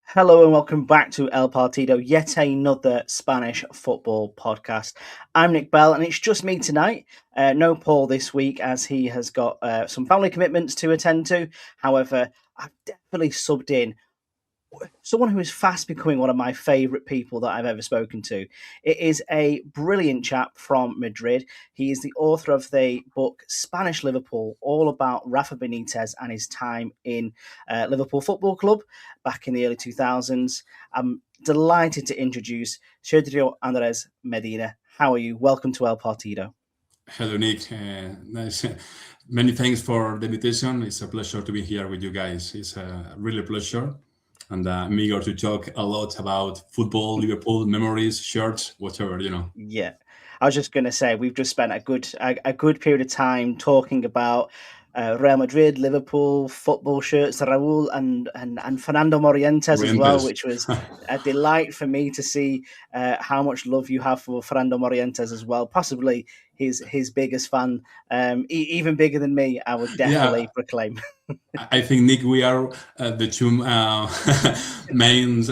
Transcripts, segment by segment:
Hello and welcome back to El Partido, yet another Spanish football podcast. I'm Nick Bell and it's just me tonight. No Paul this week as he has got some family commitments to attend to. However, I've definitely subbed in someone who is fast becoming one of my favourite people that I've ever spoken to. It is a brilliant chap from Madrid. He is the author of the book Spanish Liverpool, all about Rafa Benitez and his time in Liverpool Football Club back in the early 2000s. I'm delighted to introduce Sergio Andres Media. How are you? Welcome to El Partido. Hello, Nick. Nice. Many thanks for the invitation. It's a pleasure to be here with you guys. It's a really pleasure. And I'm eager to talk a lot about football, Liverpool, memories, shirts, whatever, Yeah. I was just going to say, we've just spent a good period of time talking about Real Madrid, Liverpool, football shirts, Raúl and Fernando Morientes as well, which was a delight for me to see how much love you have for Fernando Morientes as well. Possibly his biggest fan, even bigger than me, I would definitely proclaim. I think, Nick, we are the two main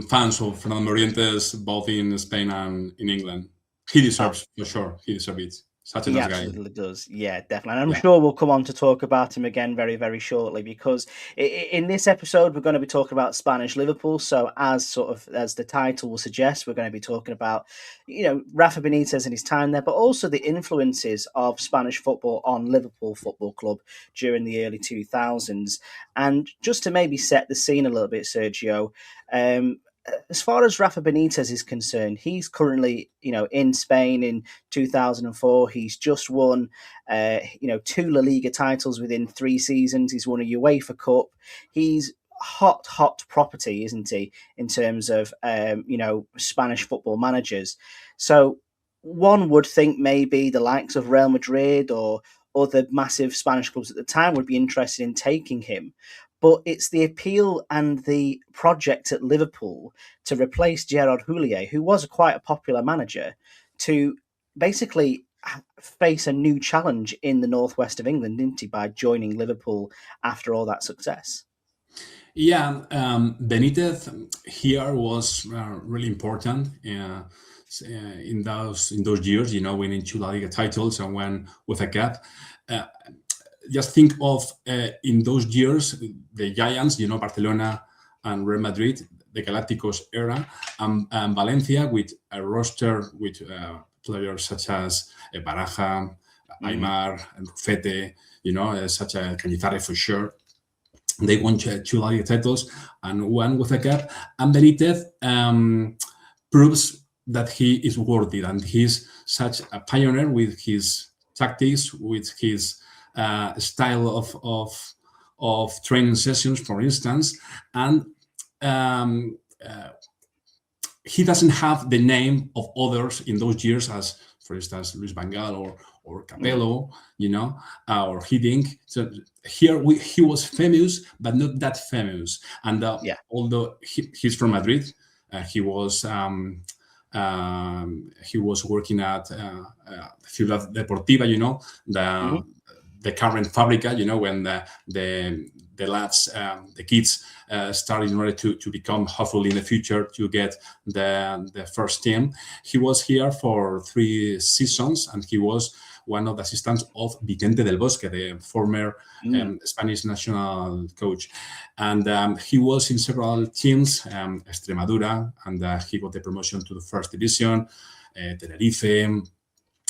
fans of Fernando Morientes, both in Spain and in England. He deserves, for sure, he deserves it. Such a nice guy. He absolutely does. Yeah, definitely. And I'm sure we'll come on to talk about him again very, very shortly, because in this episode, we're going to be talking about Spanish Liverpool. So as the title will suggest, we're going to be talking about, Rafa Benitez and his time there, but also the influences of Spanish football on Liverpool Football Club during the early 2000s. And just to maybe set the scene a little bit, Sergio, as far as Rafa Benitez is concerned, he's currently, in Spain in 2004. He's just won, 2 La Liga titles within 3 seasons. He's won a UEFA Cup. He's hot property, isn't he, in terms of, Spanish football managers. So one would think maybe the likes of Real Madrid or other massive Spanish clubs at the time would be interested in taking him. But it's the appeal and the project at Liverpool to replace Gerard Houllier, who was quite a popular manager, to basically face a new challenge in the northwest of England, didn't he, by joining Liverpool after all that success? Yeah, Benitez here was really important in those years, winning 2 La Liga titles and one with a cap. Just think of in those years, the giants, Barcelona and Real Madrid, the Galacticos era, and Valencia with a roster with players such as Baraja, Aymar, and Fete, such a Cañizares for sure. They won 2 La Liga titles and one with a cap. And Benitez proves that he is worthy and he's such a pioneer with his tactics, with his style of training sessions, for instance, and he doesn't have the name of others in those years, as for instance Luis Van Gaal or Capello, or Hiddink. So here he was famous, but not that famous. And although he's from Madrid, he was working at Ciudad Deportiva, the current Fabrica, when the lads, the kids start in order to become, hopefully in the future, to get the first team. He was here for 3 seasons and he was one of the assistants of Vicente del Bosque, the former Spanish national coach. And he was in several teams, Extremadura, and he got the promotion to the first division, Tenerife,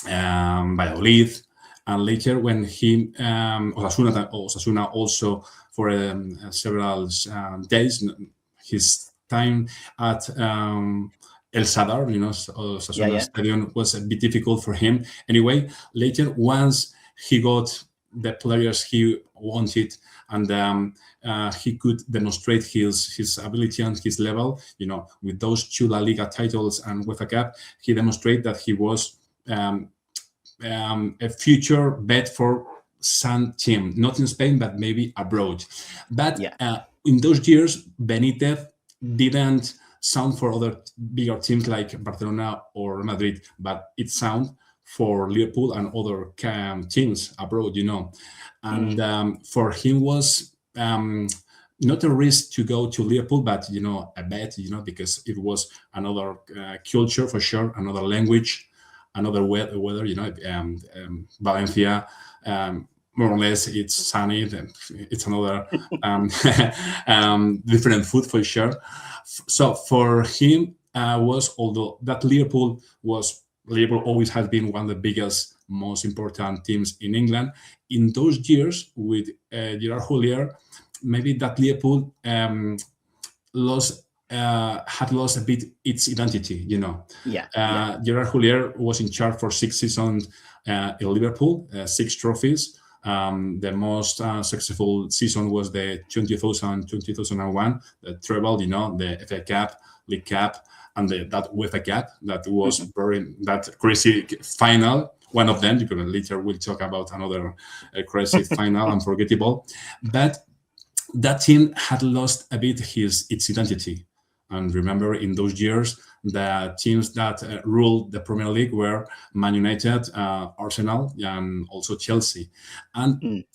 Valladolid. And later, when he Osasuna also for several days, his time at El Sadar, Osasuna Stadium was a bit difficult for him. Anyway, later, once he got the players he wanted and he could demonstrate his ability and his level, with those 2 La Liga titles and with a cap, he demonstrated that he was a future bet for some team, not in Spain, but maybe abroad. But Yeah. in those years, Benitez didn't sound for other bigger teams like Barcelona or Madrid, but it sound for Liverpool and other teams abroad, And for him was not a risk to go to Liverpool, but a bet, because it was another culture for sure, another language, another weather. Valencia. More or less, it's sunny. It's another different food for sure. So for him, was although that Liverpool always has been one of the biggest, most important teams in England. In those years with Gerard Houllier, maybe that Liverpool had lost a bit its identity. Yeah. Gerard Houllier was in charge for 6 seasons in Liverpool, 6 trophies. The most successful season was the 2000-2001, the treble, the FA Cup, League Cup, and that UEFA Cup. That was that crazy final. One of them, because later we'll talk about another crazy final, unforgettable. But that team had lost a bit its identity. And remember, in those years, the teams that ruled the Premier League were Man United, Arsenal, and also Chelsea. And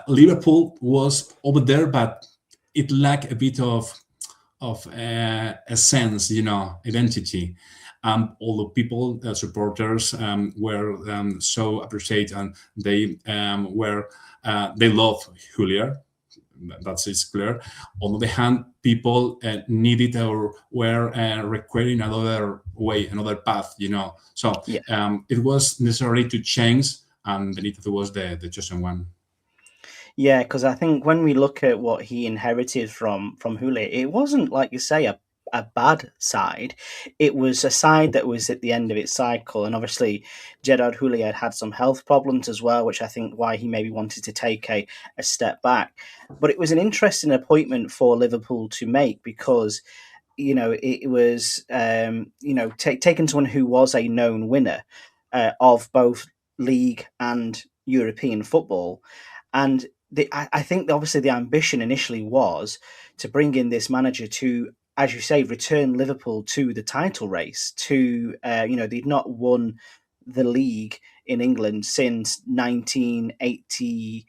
Liverpool was over there, but it lacked a bit of a sense, identity. All the people, supporters, were so appreciated, and they they love Houllier. That's it's clear. On the other hand, people needed or were requiring another way, another path, So it was necessary to change, and Benitez was the chosen one. Yeah, because I think when we look at what he inherited from Houllier, it wasn't, like you say, a bad side. It was a side that was at the end of its cycle, and obviously Gerard Houllier had some health problems as well, which I think why he maybe wanted to take a step back. But it was an interesting appointment for Liverpool to make because it was taking someone who was a known winner of both league and European football, and I think obviously the ambition initially was to bring in this manager to, as you say, return Liverpool to the title race. They'd not won the league in England since 1989,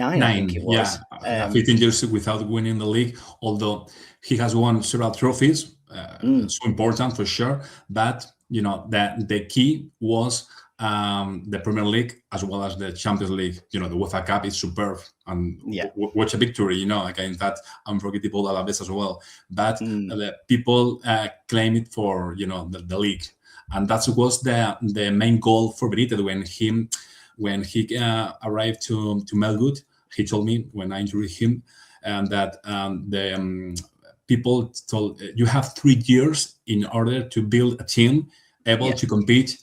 I think it was. 15 years without winning the league, although he has won several trophies, so important for sure. But the key was the Premier League as well as the Champions League. The UEFA Cup is superb, and watch a victory, against that unforgettable Alaves as well. But the people claim it for the league, and that was the main goal for Benitez when he arrived to Melwood. He told me when I interviewed him, that the people told you have 3 years in order to build a team able to compete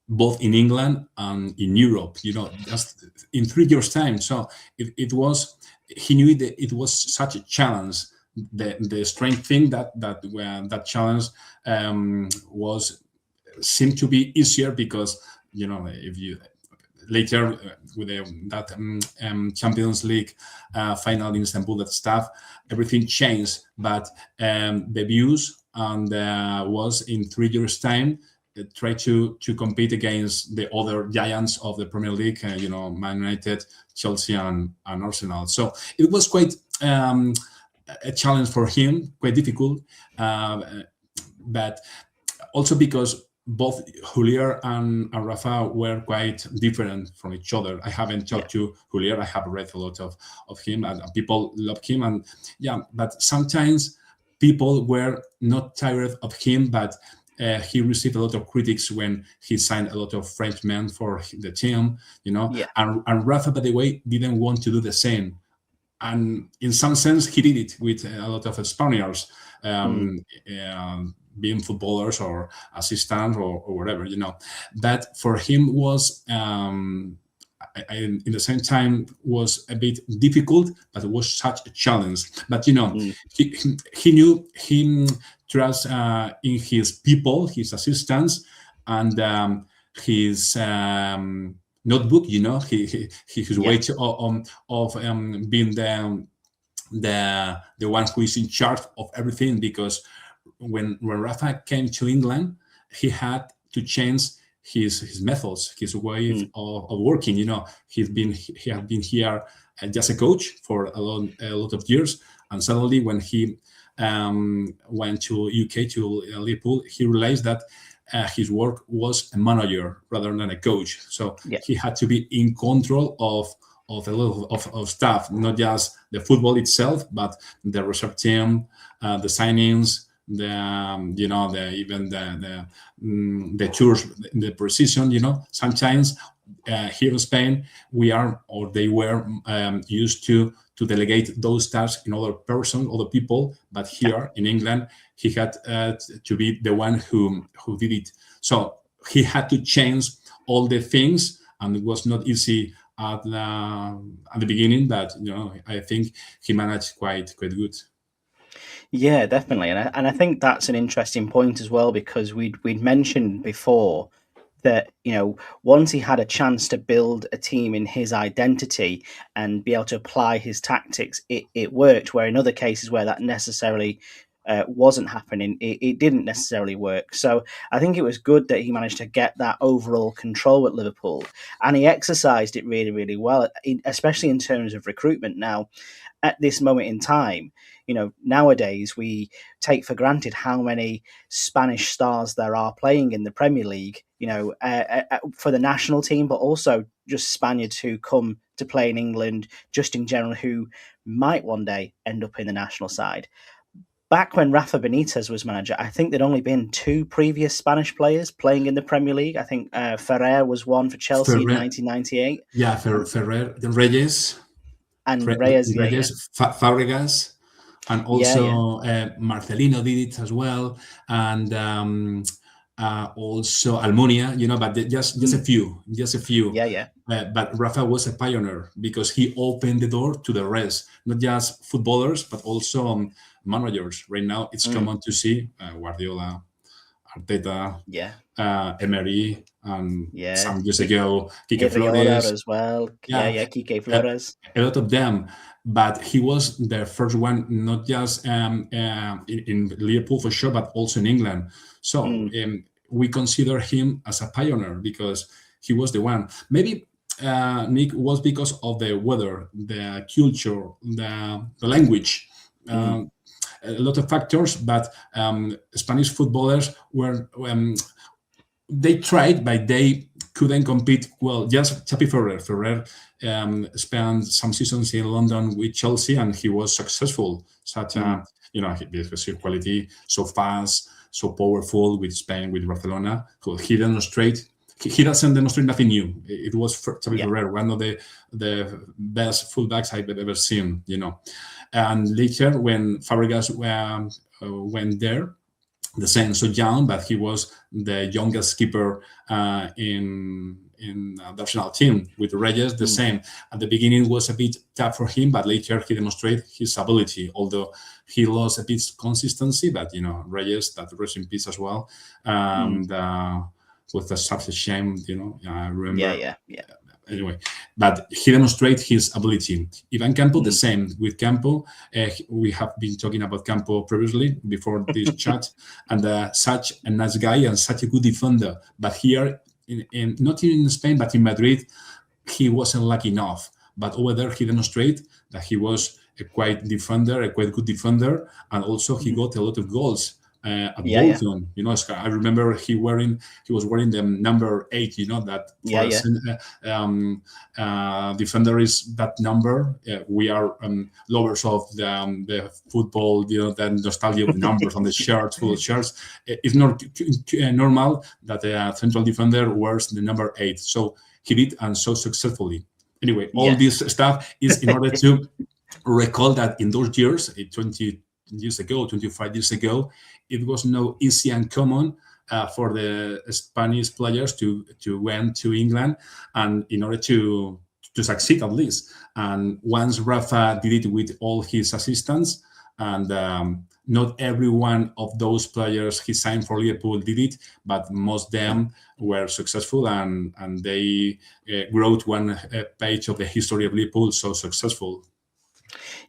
both in England and in Europe, just in 3 years' time. So it was, he knew that it was such a challenge. The strange thing that challenge seemed to be easier because, if you later with that Champions League final in Istanbul, that stuff, everything changed. But the views and was in 3 years' time, try to compete against the other giants of the Premier League, Man United, Chelsea, and Arsenal. So it was quite a challenge for him, quite difficult, but also because both Houllier and Rafa were quite different from each other. I haven't talked to Houllier. I have read a lot of him, and people love him. And but sometimes people were not tired of him, but he received a lot of critics when he signed a lot of Frenchmen for the team, And Rafa, by the way, didn't want to do the same. And in some sense, he did it with a lot of Spaniards, being footballers or assistants or whatever, But for him was, in the same time, was a bit difficult, but it was such a challenge. But, he knew him trust in his people, his assistants, and his notebook. His Yeah. way of being the one who is in charge of everything, because when Rafa came to England, he had to change his methods, his way Mm. of working. He had been here just a coach for a lot of years, and suddenly when he went to UK to Liverpool, he realized that his work was a manager rather than a coach. So Yeah. he had to be in control of a lot of stuff, not just the football itself, but the reserve team, the signings, the the even the tours, the precision. Sometimes here in Spain we are, or they were, used to delegate those tasks in other people, but Yeah. here in England he had to be the one who did it. So he had to change all the things, and it was not easy at the beginning, but I think he managed quite good. Yeah, definitely, and I think that's an interesting point as well, because we'd mentioned before that once he had a chance to build a team in his identity and be able to apply his tactics, it worked. Where in other cases where that necessarily wasn't happening, it didn't necessarily work. So I think it was good that he managed to get that overall control at Liverpool, and he exercised it really, really well, especially in terms of recruitment. Now, at this moment in time, nowadays we take for granted how many Spanish stars there are playing in the Premier League, for the national team, but also just Spaniards who come to play in England, just in general, who might one day end up in the national side. Back when Rafa Benitez was manager, I think there'd only been two previous Spanish players playing in the Premier League. I think Ferrer was one for Chelsea in Ferrer, 1998, yeah, and Ferrer, the Reyes, Reyes, yeah, Fabregas, and yeah, yeah, also Marcelino did it as well, and also Almunia, but just a mm, few, just a few. yeah, yeah, But Rafa was a pioneer because he opened the door to the rest, not just footballers, but also managers. Right now, it's mm, common to see Guardiola, Arteta, yeah, Emery, and yeah. some years ago, Quique Iriola Flores. as well. Yeah, Yeah, yeah, Quique a, Flores. a lot of them. But he was the first one, not just in Liverpool for sure, but also in England. So Mm, we consider him as a pioneer because he was the one. Maybe Nick was because of the weather, the culture, the language. mm, A lot of factors, but Spanish footballers were they tried, but they couldn't compete well. Just Xabi Ferrer. Ferrer spent some seasons in London with Chelsea, and he was successful. Such mm, a his quality, so fast, so powerful with Spain, with Barcelona. So he demonstrate. He doesn't demonstrate nothing new. It was Xabi yeah. Ferrer, one of the best fullbacks I've ever seen. And later when Fabregas went there, the same, so young, but he was the youngest keeper in the national team. With Reyes, the Mm, same. At the beginning was a bit tough for him, but later he demonstrated his ability. Although he lost a bit consistency, but Reyes, that rest in peace as well. mm, And was such a shame. I yeah, remember yeah, yeah. anyway, but he demonstrates his ability. Ivan Campo, the Mm. same. With Campo, we have been talking about Campo previously before this chat, and such a nice guy and such a good defender. But here, not in Spain, but in Madrid, he wasn't lucky enough. But over there, he demonstrated that he was a quite defender, a quite good defender, and also he Mm. got a lot of goals at Yeah, yeah, Bolton. I remember he was wearing the number 8. That yeah, for a yeah. defender is that number. We are lovers of the football. The nostalgia of the numbers on the shirts, full shirts. It's not normal that a central defender wears the number 8. So he did, and so successfully. Anyway, all Yes. this stuff is in order to recall that in those years, 20 years ago, 25 years ago, it was no easy and common for the Spanish players to went to England, and in order to succeed at least. And once Rafa did it with all his assistants, and not every one of those players he signed for Liverpool did it, but most of them were successful, and they wrote one page of the history of Liverpool so successful.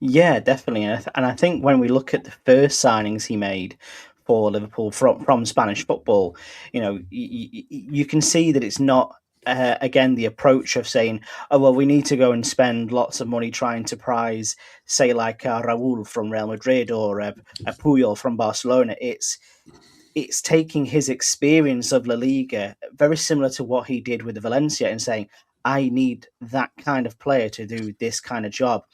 Yeah, definitely. And I think when we look at the first signings he made for Liverpool from Spanish football, you can see that it's not. Again, the approach of saying, "Oh well, we need to go and spend lots of money trying to prize, say, like Raúl from Real Madrid or a Puyol from Barcelona." It's taking his experience of La Liga, very similar to what he did with the Valencia, and saying, I need that kind of player to do this kind of job.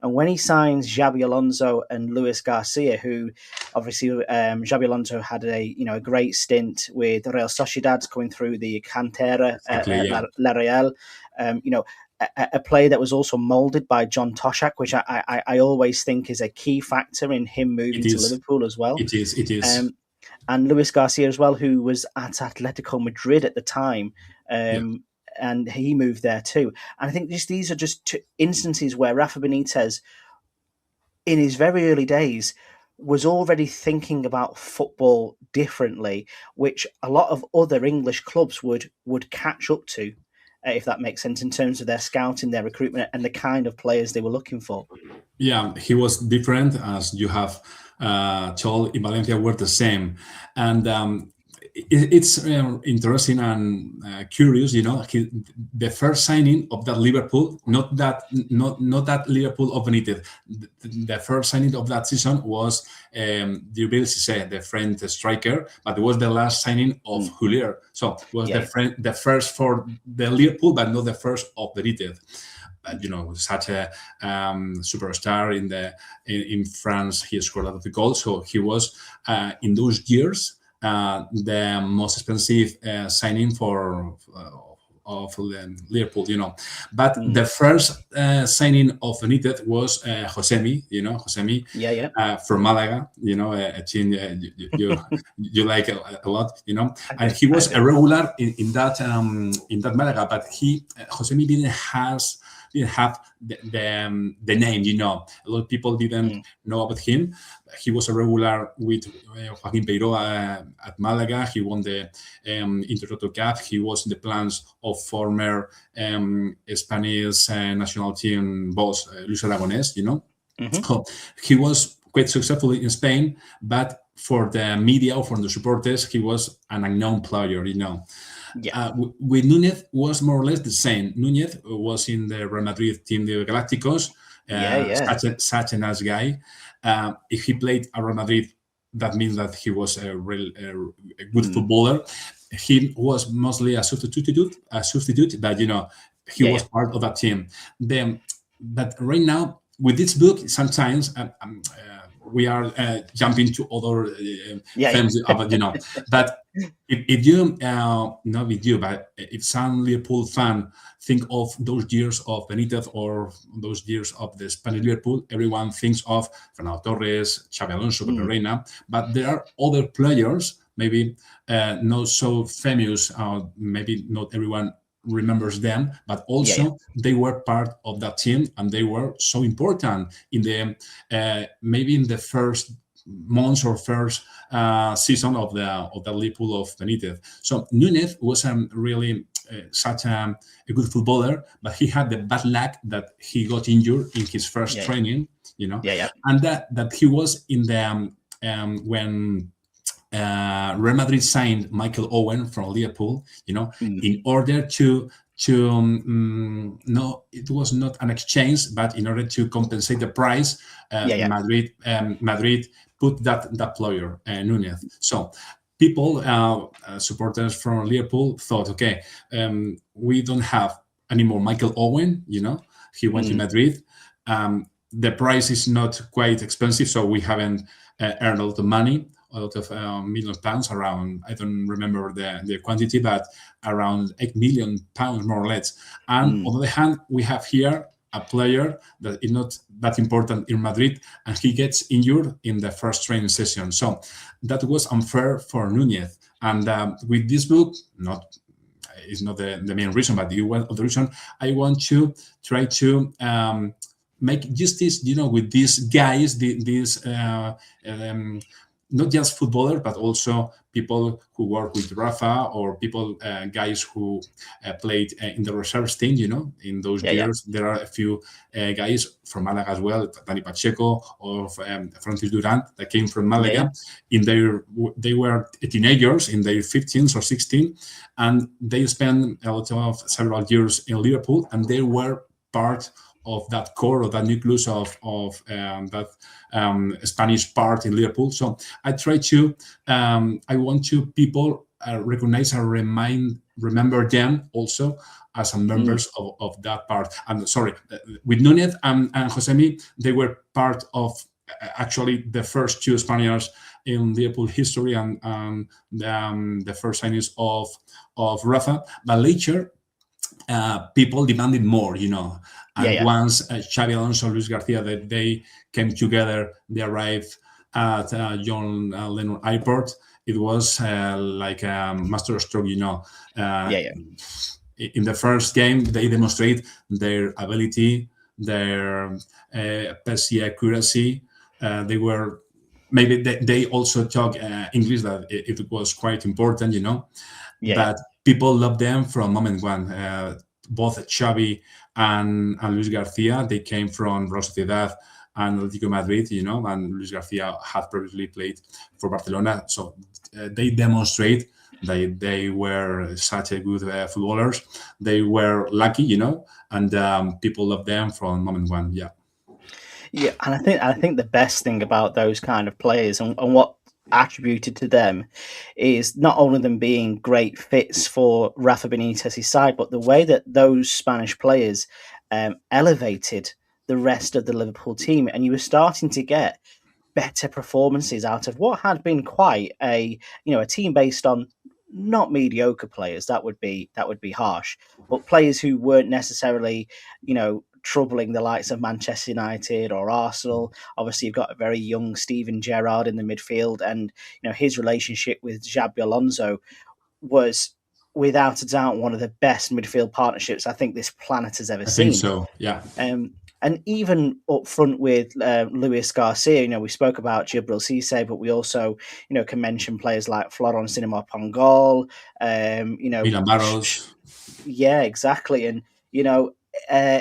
And when he signs Xabi Alonso and Luis Garcia, who obviously Xabi Alonso had a great stint with Real Sociedad coming through the Cantera Exactly, at yeah. La Real, a player that was also moulded by John Toshak, which I always think is a key factor in him moving It to is. Liverpool as well. It is. It is. And Luis Garcia as well, who was at Atletico Madrid at the time, Yeah. and he moved there too. And I think these are just two instances where Rafa Benitez, in his very early days, was already thinking about football differently, which a lot of other English clubs would catch up to, if that makes sense, in terms of their scouting, their recruitment, and the kind of players they were looking for. Yeah, he was different, as you have told. In Valencia, were the same, and it's interesting and curious. The first signing of that Liverpool, not that Liverpool of Benitez. The first signing of that season was Djibril Cissé, the French striker, but it was the last signing of Julier. So it was the first for the Liverpool, but not the first of Benitez. Such a superstar in France. He scored a lot of the goals, so he was in those years the most expensive signing of Liverpool. But the first signing of Benitez was Josemi. Josemi from Malaga. A team you like a lot. And he was a regular in that Malaga, but Josemi didn't have the name. A lot of people didn't know about him. He was a regular with Joaquin Peiro at Malaga. He won the Intertoto Cup. He was in the plans of former Spanish national team boss Luis Aragonés. So he was quite successful in Spain, but for the media or for the supporters, he was an unknown player. With Núñez was more or less the same. Núñez was in the Real Madrid team, the Galacticos. Such a nice guy. If he played at Real Madrid, that means that he was a good footballer. He was mostly a substitute, but he was part of that team. But right now, with this book, sometimes we are jumping to other films, but if you not with you, but if some Liverpool fan think of those years of Benitez or those years of the Spanish Liverpool, everyone thinks of Fernando Torres, Xabi Alonso, Pepe Reina, but there are other players, maybe not so famous, maybe not everyone remembers them, but also they were part of that team, and they were so important in the maybe in the first months or first season of the Liverpool of Benitez. So Núñez was really such a good footballer, but he had the bad luck that he got injured in his first training, and that he was in the when Real Madrid signed Michael Owen from Liverpool, in order to no, it was not an exchange, but in order to compensate the price, Madrid put that player, Núñez. So people, supporters from Liverpool thought, okay, we don't have anymore Michael Owen, he went to Madrid. The price is not quite expensive, so we haven't earned a lot of money, a lot of £1,000,000, around, I don't remember the quantity, but around £8 million more or less. And on the other hand, we have here a player that is not that important in Madrid, and he gets injured in the first training session. So that was unfair for Núñez. And with this book, it's not the main reason, but the reason I want to try to make justice, with these guys, these not just footballers, but also people who work with Rafa, or people, guys who played in the reserve team. In those Yeah, yeah, years, there are a few guys from Malaga as well, Dani Pacheco or Francis Durant, that came from yeah, yeah, Malaga. They were teenagers in their 15s or 16, and they spent a lot of several years in Liverpool, and they were part of that core, of that nucleus of that Spanish part in Liverpool. So I try to, I want to people recognize and remember them also as mm, members of that part. And sorry, with Nunez and Josemi, they were part of actually the first two Spaniards in Liverpool history, and the first signings of Rafa. But later, people demanded more, yeah, And yeah, once Xabi Alonso, Luis Garcia, they came together, they arrived at John Lennon Airport. It was like a master stroke, Uh, yeah, yeah, in the first game, they demonstrate their ability, their passing accuracy. They were maybe they also talk English, that it was quite important, yeah, yeah, But people love them from moment one. Both Xavi and Luis Garcia, they came from Real Sociedad and Atletico Madrid, and Luis Garcia had previously played for Barcelona. So they demonstrate that they were such a good footballers. They were lucky, and people love them from moment one. Yeah. yeah. And I think the best thing about those kind of players, and what attributed to them, is not only them being great fits for Rafa Benitez's side, but the way that those Spanish players elevated the rest of the Liverpool team, and you were starting to get better performances out of what had been quite a team based on not mediocre players. That would be harsh, but players who weren't necessarily troubling the likes of Manchester United or Arsenal. Obviously, you've got a very young Steven Gerrard in the midfield, and his relationship with Xabi Alonso was without a doubt one of the best midfield partnerships I think this planet has ever I think seen. so. Yeah. Um, and even up front with Luis Garcia, we spoke about Gibril Cisse, but we also, can mention players like Florent Cinema Pongol. Milan Barros. Yeah, exactly. And uh,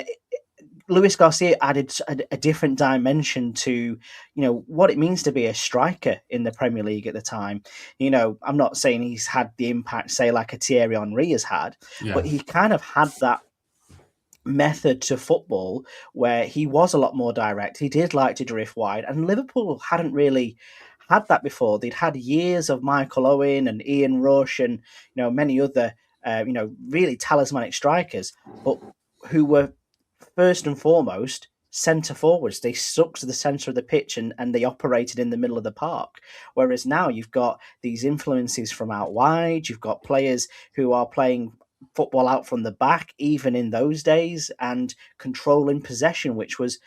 Luis Garcia added a different dimension to what it means to be a striker in the Premier League at the time. I'm not saying he's had the impact, say, like a Thierry Henry has had, Yeah. but he kind of had that method to football where he was a lot more direct. He did like to drift wide, and Liverpool hadn't really had that before. They'd had years of Michael Owen and Ian Rush and many other really talismanic strikers, but who were first and foremost centre forwards. They stuck to the centre of the pitch and they operated in the middle of the park. Whereas now you've got these influences from out wide. You've got players who are playing football out from the back, even in those days, and controlling possession, which was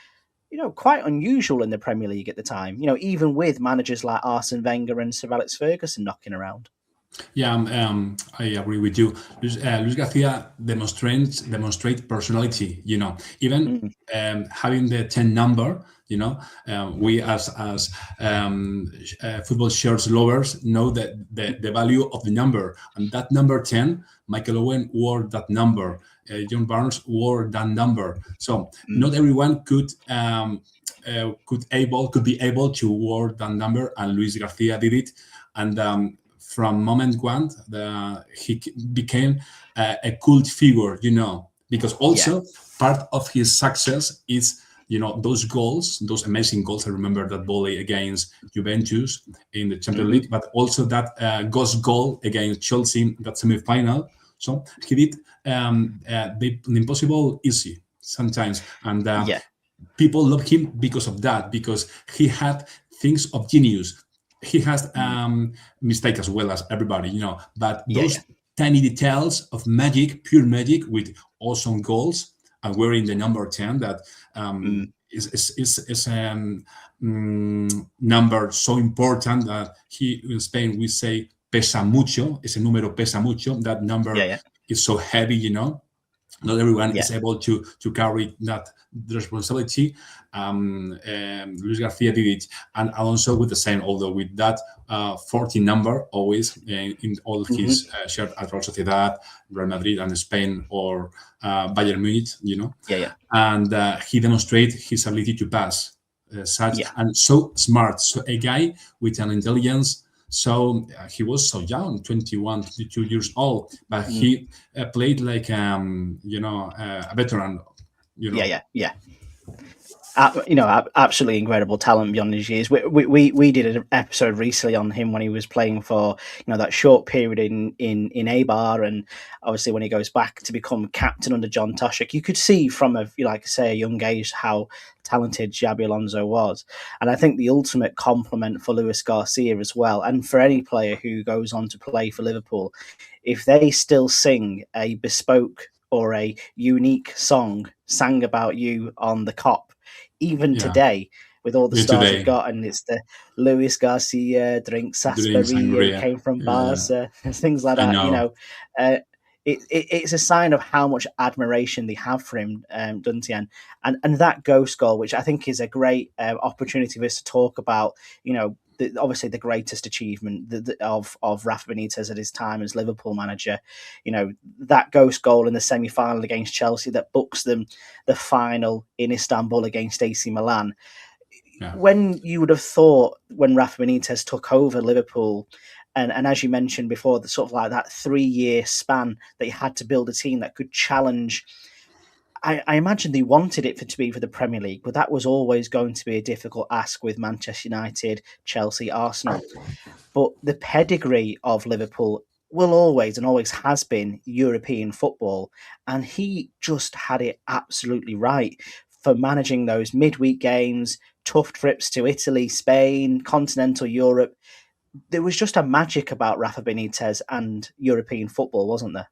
quite unusual in the Premier League at the time. Even with managers like Arsene Wenger and Sir Alex Ferguson knocking around. Yeah, I agree with you. Luis Garcia demonstrate personality. Even Mm, having the 10 number. We as football shirts lovers know that the value of the number, and that number 10. Michael Owen wore that number. John Barnes wore that number. So mm, not everyone could be able to wear that number, and Luis Garcia did it, and from moment one, he became a cult figure, because yeah. also part of his success is, those goals, those amazing goals. I remember that volley against Juventus in the Champions Hmm. League, but also that ghost goal against Chelsea, that semi-final. So he did the impossible easy sometimes, and Yeah. people love him because of that, because he had things of genius. He has Mm, mistake as well as everybody, but yeah. Yeah. those tiny details of magic, pure magic, with awesome goals, and wearing the number 10, that Mm, is number so important that he in Spain we say pesa mucho, ese número pesa mucho, that yeah. number Yeah. is so heavy, not everyone Yeah. is able to carry the responsibility. Luis Garcia did it, and Alonso with the same, although with that 14 number always in all his shirt at Real Sociedad, Real Madrid, and Spain, or Bayern Munich, Yeah. And he demonstrated his ability to pass, such Yeah. and so smart. So a guy with an intelligence. So he was so young, 21, 22 years old, but he played like a veteran. Yeah. Absolutely incredible talent beyond his years. We did an episode recently on him when he was playing for that short period in Eibar, and obviously when he goes back to become captain under John Toshik, you could see from a young age how talented Xabi Alonso was. And I think the ultimate compliment for Luis Garcia as well, and for any player who goes on to play for Liverpool, if they still sing a bespoke or a unique song sang about you on the cop, even today, with all the stars we've got, and it's the Luis Garcia drinks sarsaparilla, came from Barca, things like that. It's a sign of how much admiration they have for him, Duntian, and that ghost goal, which I think is a great opportunity for us to talk about. Obviously the greatest achievement of Rafa Benitez at his time as Liverpool manager. That ghost goal in the semi-final against Chelsea that books them the final in Istanbul against AC Milan. Yeah. When you would have thought, when Rafa Benitez took over Liverpool, and as you mentioned before, the sort of like that 3-year span that you had to build a team that could challenge. I imagine they wanted it to be for the Premier League, but that was always going to be a difficult ask with Manchester United, Chelsea, Arsenal. But the pedigree of Liverpool will always and always has been European football, and he just had it absolutely right for managing those midweek games, tough trips to Italy, Spain, continental Europe. There was just a magic about Rafa Benitez and European football, wasn't there?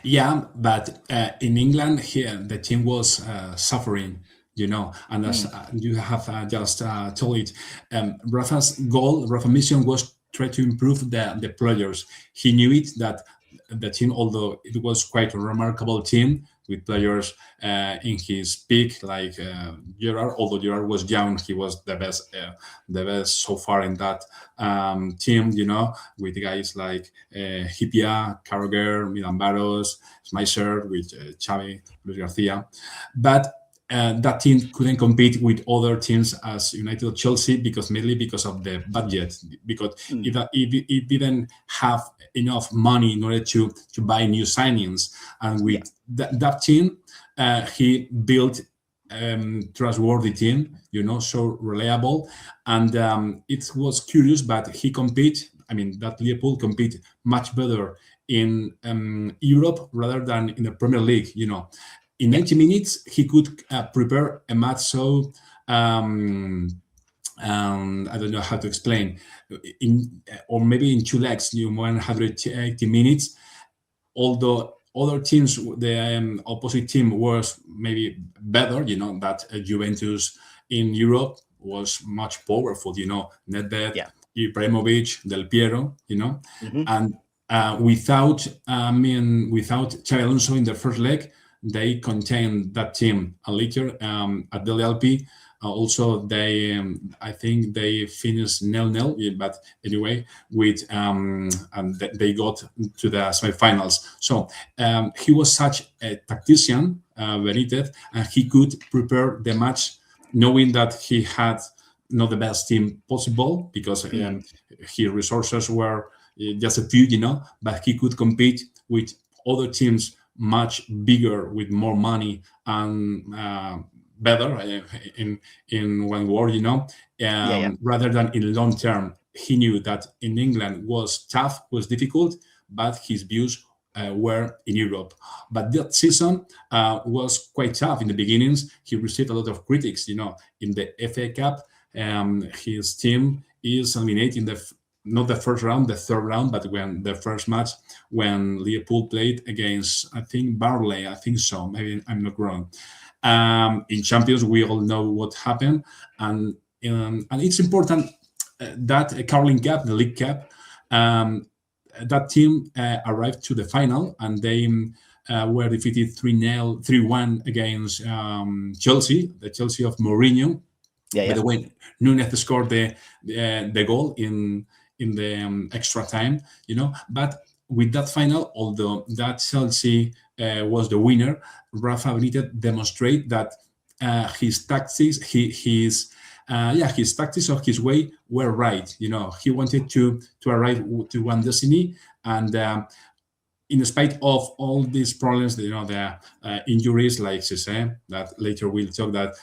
Yeah, but in England, here the team was suffering, and as you have just told it, Rafa's mission was try to improve the players. He knew it that the team, although it was quite a remarkable team with players in his peak, like Gerrard. Although Gerrard was young, he was the best so far in that team. With guys like Hipia, Carragher, Milan Barros, Schmeiser, with Xavi, Luis Garcia, but. That team couldn't compete with other teams as United or Chelsea mainly because of the budget, because it didn't have enough money in order to buy new signings. And with that team, he built trustworthy team, so reliable. And it was curious, but that Liverpool compete much better in Europe rather than in the Premier League, In 90 minutes, he could prepare a match so I don't know how to explain, or maybe in 2 legs, 180 minutes. Although other teams, the opposite team was maybe better, that Juventus in Europe was much powerful, Nedved, Ibrahimovic, Del Piero, and without Xabi Alonso in the first leg, they contained that team. And later at the LP, also they, I think they finished 0-0. But anyway, and they got to the semifinals. So he was such a tactician, Benitez, and he could prepare the match, knowing that he had not the best team possible because his resources were just a few, but he could compete with other teams much bigger, with more money and better in one word, rather than in long term. He knew that in England was tough, was difficult, but his views were in Europe. But that season was quite tough in the beginnings. He received a lot of critics, in the FA Cup. His team is eliminated in not the first round, the third round, but when the first match when Liverpool played against, I think, Barley, I think so, maybe I'm not wrong. In Champions, we all know what happened, and it's important that Carling Cup, the League Cup, that team arrived to the final, and they were defeated 3-0, 3-1 against Chelsea, the Chelsea of Mourinho. By the way, Núñez scored the goal in the extra time, But with that final, although that Chelsea was the winner, Rafa Benitez demonstrate that his tactics, his tactics of his way were right. He wanted to arrive to one destiny, and in spite of all these problems, the injuries, like Cisse, that later we'll talk that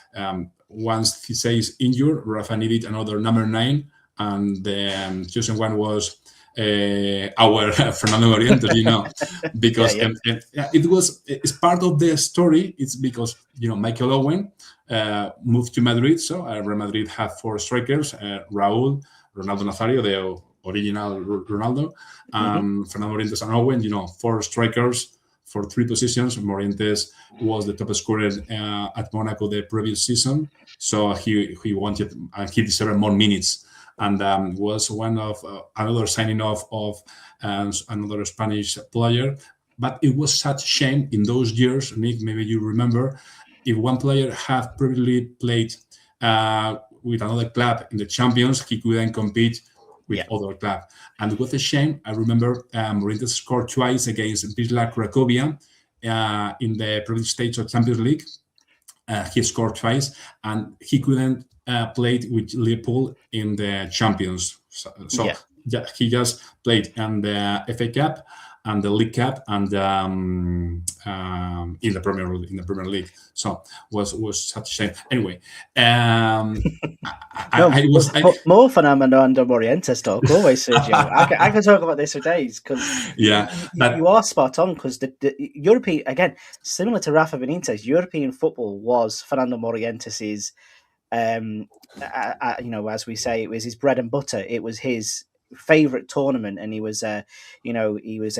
once he says injured, Rafa needed another number 9, and the chosen one was our Fernando Morientes, because it's part of the story. It's because Michael Owen moved to Madrid, so Real Madrid had 4 strikers: Raúl, Ronaldo Nazario, the original Ronaldo, Fernando Morientes and Owen. 4 strikers for 3 positions. Morientes was the top scorer at Monaco the previous season, so he wanted and he deserved more minutes. And was one of another signing off of another Spanish player. But it was such a shame in those years, Nick, maybe you remember, if one player had previously played with another club in the Champions, he couldn't compete with other club. And it was a shame. I remember Morientes scored twice against Wisla Cracovia in the previous stage of Champions League. He scored twice, and he couldn't play with Liverpool in the Champions. So he just played in the FA Cup and the League Cup and in the Premier League. So was such a shame. Anyway, more Fernando Morientes talk always, Sergio. I can talk about this for days because you are spot on, because the European, again, similar to Rafa Benitez, European football was Fernando Morientes's. As we say, it was his bread and butter. It was his favorite tournament, and he was a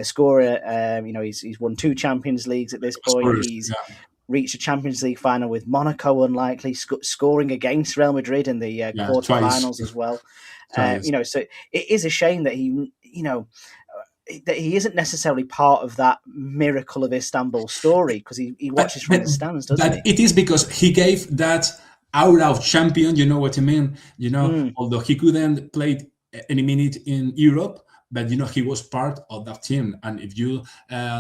scorer. He's won 2 Champions Leagues at this point. He's reached a Champions League final with Monaco, unlikely scoring against Real Madrid in the quarterfinals as well. So it is a shame that he isn't necessarily part of that miracle of Istanbul story, because he watches from the stands, doesn't he? It is because he gave that aura of champion, you know what I mean? Although he couldn't play any minute in Europe, but he was part of that team. And if you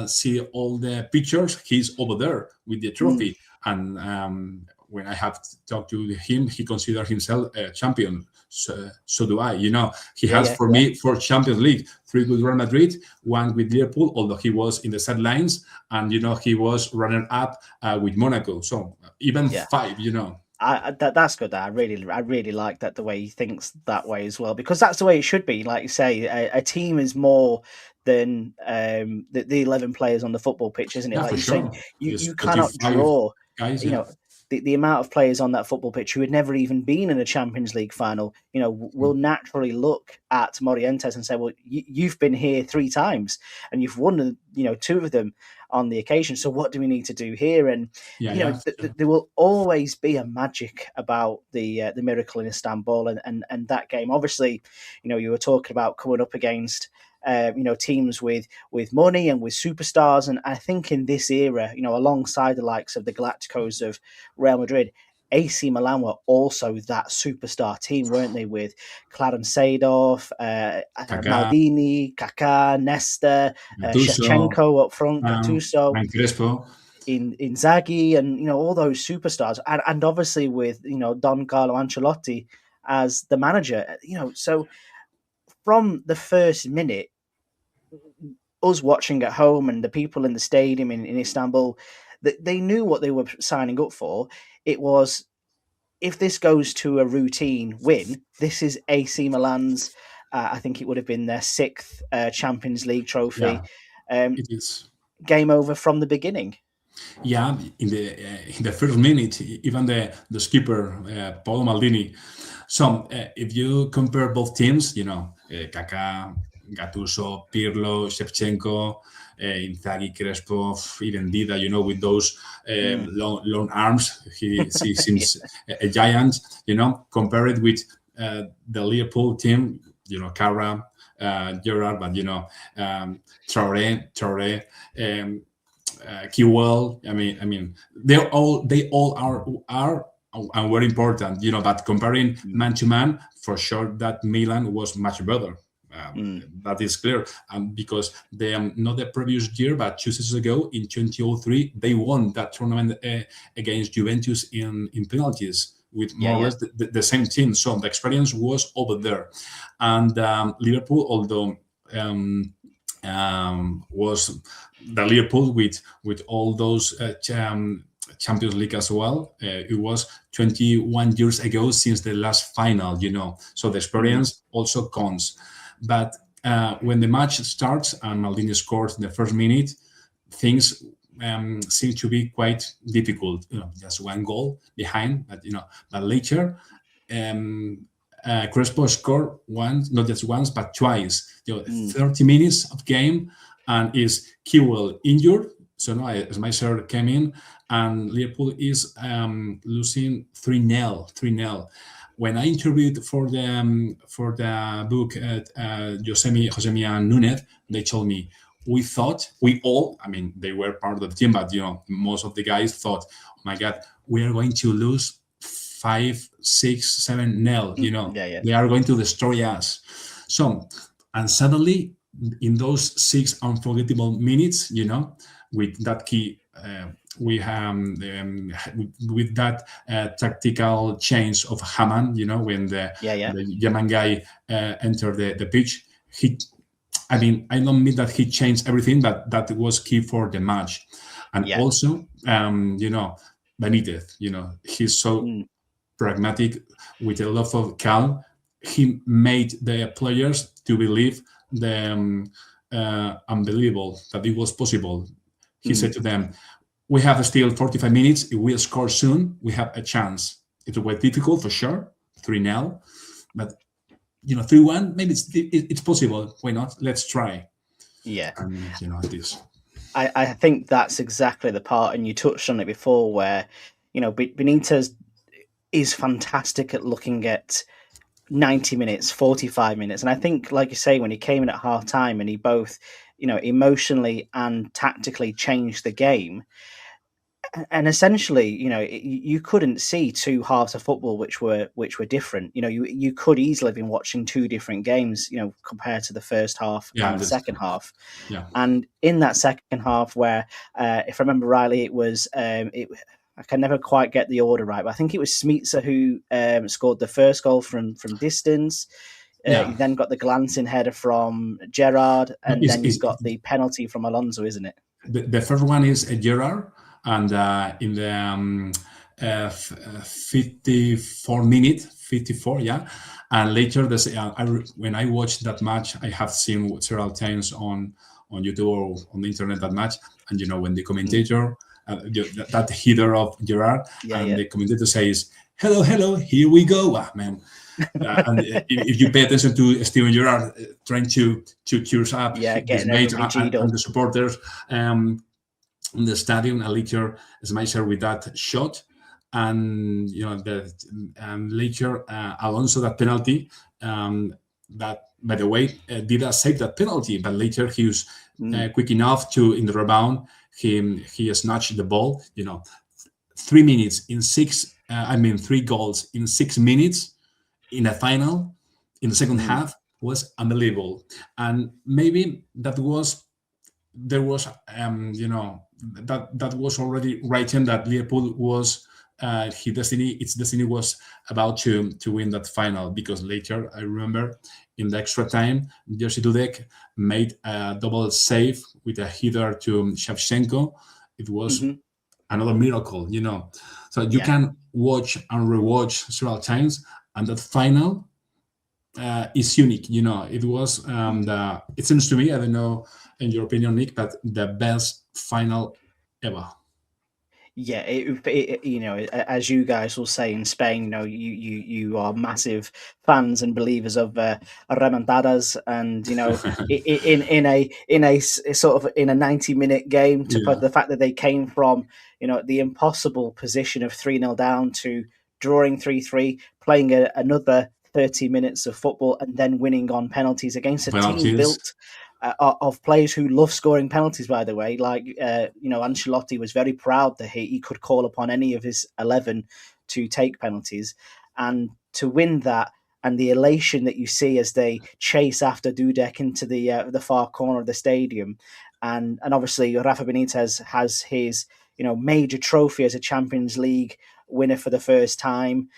see all the pictures, he's over there with the trophy. And when I have talked to him, he considers himself a champion. So do I. He has me 4 Champions League, 3 with Real Madrid, 1 with Liverpool, although he was in the sidelines, and he was runner up with Monaco. So even 5. That's good. I really like that, the way he thinks that way as well, because that's the way it should be. Like you say, a team is more than the 11 players on the football pitch, isn't it? Like you say, you cannot draw. Guys, the amount of players on that football pitch who had never even been in a Champions League final, will naturally look at Morientes and say, well, you've been here 3 times and you've won, 2 of them on the occasion. So what do we need to do here? And, there will always be a magic about the miracle in Istanbul and that game. Obviously, you were talking about coming up against teams with money and with superstars. And I think in this era, alongside the likes of the Galacticos of Real Madrid, AC Milan were also that superstar team, weren't they? With Clarence Seedorf, Maldini, Kaká, Nesta, Shevchenko up front, Gattuso, Crespo, Inzaghi, and all those superstars, and obviously with Don Carlo Ancelotti as the manager. So from the first minute, us watching at home and the people in the stadium in Istanbul, they knew what they were signing up for. It was, if this goes to a routine win, this is AC Milan's, I think it would have been their 6th Champions League trophy. It is. Game over from the beginning. Yeah, in the first minute, even the skipper, Paolo Maldini. So if you compare both teams, Kaká, Gattuso, Pirlo, Shevchenko, Inzaghi, Crespo, even Dida, with those long arms, he seems a giant. Compare it with the Liverpool team, Cara, Gerrard, but Traoré. Kewell. They all are and were important, But comparing Mm. man to man, for sure that Milan was much better. Mm. That is clear, because they not the previous year, but 2 seasons ago in 2003, they won that tournament against Juventus in penalties with Yeah, more or yeah. less the same team. So the experience was over there, and Liverpool, although was the Liverpool with all those Champions League as well. It was 21 years ago since the last final, So the Mm. experience also counts. But when the match starts and Maldini scores in the first minute, things seem to be quite difficult. Just one goal behind, but later um, Crespo scored once, not just once, but twice. Mm. 30 minutes of game, and is Kewell injured. So now Schmeichel came in, and Liverpool is losing 3-0. 3-0. When I interviewed for the book Josemi and Nunez, they told me we all, they were part of the team, but most of the guys thought, oh my God, we are going to lose 5, 6, 7-0. Yeah, yeah. They are going to destroy us. So, and suddenly, in those 6 unforgettable minutes, with that key, we have with that tactical change of Haman, when Yeah, yeah. the German guy entered the pitch, I don't mean that he changed everything, but that was key for the match. And Yeah. also, Benitez, he's so Mm. pragmatic with a lot of calm. He made the players to believe the unbelievable, that it was possible. He Mm. said to them, we have still 45 minutes. If we score soon, we have a chance. It was difficult for sure, 3-0, but 3-1, maybe it's possible. Why not? Let's try. Yeah. And it is. I think that's exactly the part, and you touched on it before, where Benitez is fantastic at looking at 90 minutes, 45 minutes. And I think, like you say, when he came in at half time and he both, emotionally and tactically changed the game, and essentially, you couldn't see two halves of football which were different. You could easily have been watching two different games, compared to the first half Yeah, and the second half. yeah. And in that second half, where if I remember rightly, it was I can never quite get the order right, but I think it was Smeetser who scored the first goal from distance. Yeah. You then got the glancing header from Gerrard, No, and then you've got the penalty from Alonso, isn't it? the first one is a Gerrard, and in the 54 minute, 54, yeah. And later, when I watched that match, I have seen several times on YouTube or on the internet that match, and when the commentator, that header of Gerrard, Yeah, and yeah. the commentator says, "Hello, hello, here we go, man." And if you pay attention to Steven Gerrard trying to cheers up Yeah, his getting mates everybody G'd up. and the supporters in the stadium, and later Schmeichel with that shot, and and later Alonso that penalty, that by the way did save that penalty, but later he was Mm. quick enough to in the rebound he snatched the ball. 3 minutes in six. 3 goals in 6 minutes in a final in the second Mm. half was unbelievable, and maybe that was there was that was already written that Liverpool was its destiny was about to win that final, because later I remember in the extra time Jerzy Dudek made a double save with a header to Shevchenko. It was Hmm. another miracle, so you Yeah. can watch and rewatch several times, and that final is unique. It was it seems to me, I don't know in your opinion, Nick, but the best final ever. Yeah, as you guys will say in Spain, you are massive fans and believers of remontadas, and sort of in a 90-minute game, to put Yeah, the fact that they came from the impossible position of 3-0 down to drawing 3-3, playing another 30 minutes of football, and then winning on penalties against a team penalties. built of players who love scoring penalties. By the way, like Ancelotti was very proud that he could call upon any of his 11 to take penalties, and to win that. And the elation that you see as they chase after Dudek into the far corner of the stadium, and obviously Rafa Benitez has his major trophy as a Champions League winner for the first time.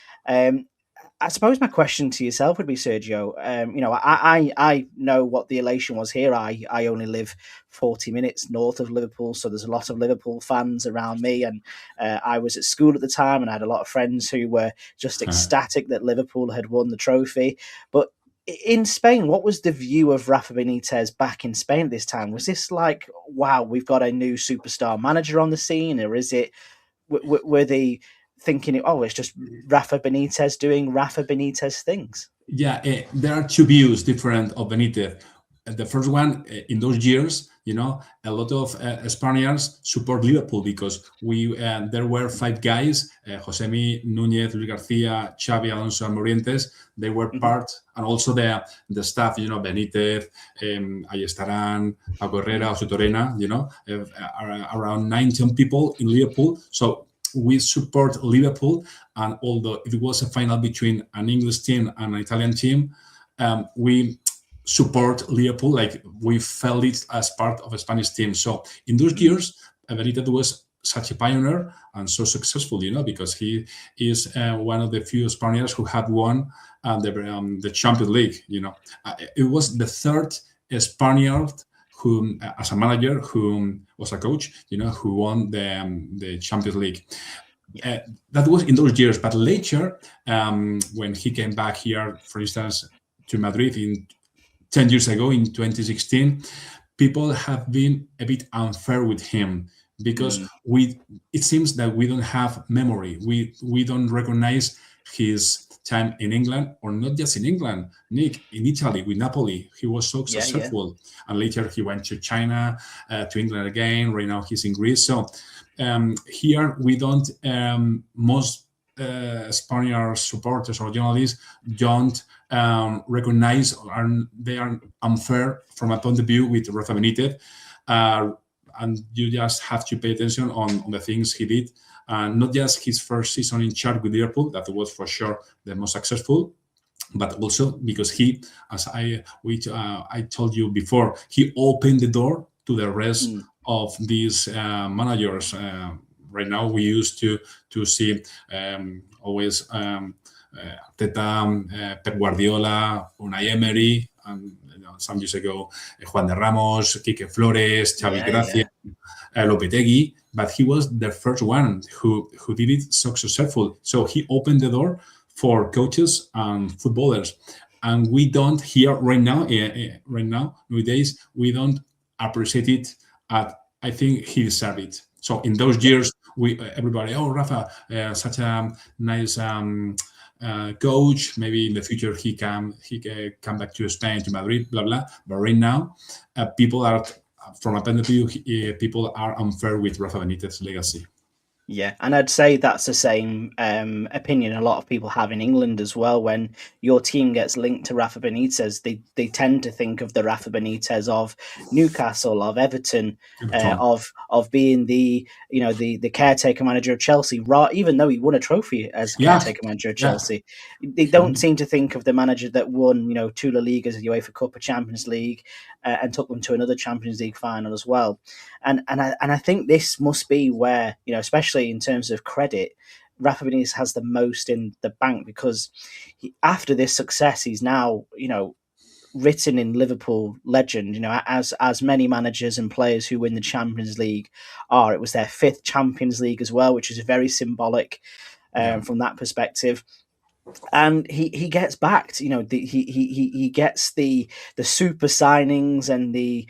I suppose my question to yourself would be, Sergio. I know what the elation was here. I only live 40 minutes north of Liverpool, so there's a lot of Liverpool fans around me, and I was at school at the time, and I had a lot of friends who were just ecstatic that Liverpool had won the trophy. But in Spain, what was the view of Rafa Benitez back in Spain at this time? Was this like, wow, we've got a new superstar manager on the scene, or is it were they thinking, oh, it's just Rafa Benitez doing Rafa Benitez things? Yeah, there are two views different of Benitez. The first one, in those years, a lot of Spaniards support Liverpool because there were five guys: Josemi, Núñez, Luis Garcia, Xabi, Alonso, and Morientes. They were part, and also the staff, Benitez, Ayestarán, Paco Herrera, José Torena, around 19 people in Liverpool. So we support Liverpool, and although it was a final between an English team and an Italian team, we support Liverpool, like we felt it as part of a Spanish team. So in those years, Benitez was such a pioneer and so successful, because he is one of the few Spaniards who had won the Champions League. It was the third Spaniard who, as a manager, who was a coach, who won the Champions League. That was in those years. But later, when he came back here, for instance, to Madrid in 10 years ago, in 2016, people have been a bit unfair with him because it seems that we don't have memory. We don't recognize his time in England, or not just in England, Nick, in Italy with Napoli. He was so successful. Yeah. And later he went to China, to England again. Right now he's in Greece. So here we don't, most Spaniard supporters or journalists don't recognize, or they are unfair from a point of view with Rafa Benitez. And you just have to pay attention on the things he did. Not just his first season in charge with Liverpool, that was for sure the most successful, but also because he, as I told you before, he opened the door to the rest of these managers. Right now, we used to see always Arteta, Pep Guardiola, Unai Emery, and some years ago Juan de Ramos, Quique Flores, Xavi Gracia, Lopetegui. But he was the first one who did it so successful. So he opened the door for coaches and footballers, and we don't here right now nowadays, we don't appreciate it. I think he deserved it. So in those years, everybody, Rafa, such a nice coach. Maybe in the future he can come back to Spain, to Madrid, blah blah. But right now, people are, from a point of view, people are unfair with Rafa Benitez's legacy. Yeah, and I'd say that's the same opinion a lot of people have in England as well. When your team gets linked to Rafa Benitez, they tend to think of the Rafa Benitez of Newcastle, of Everton, of being the caretaker manager of Chelsea. Even though he won a trophy as caretaker manager of Chelsea, they don't seem to think of the manager that won 2 La Ligas, the UEFA Cup, a Champions League, and took them to another Champions League final as well. And I think this must be where, especially in terms of credit, Rafa Benitez has the most in the bank, because after this success, he's now, written in Liverpool legend, as many managers and players who win the Champions League are. It was their 5th Champions League as well, which is very symbolic from that perspective. And he gets backed, he gets the super signings and the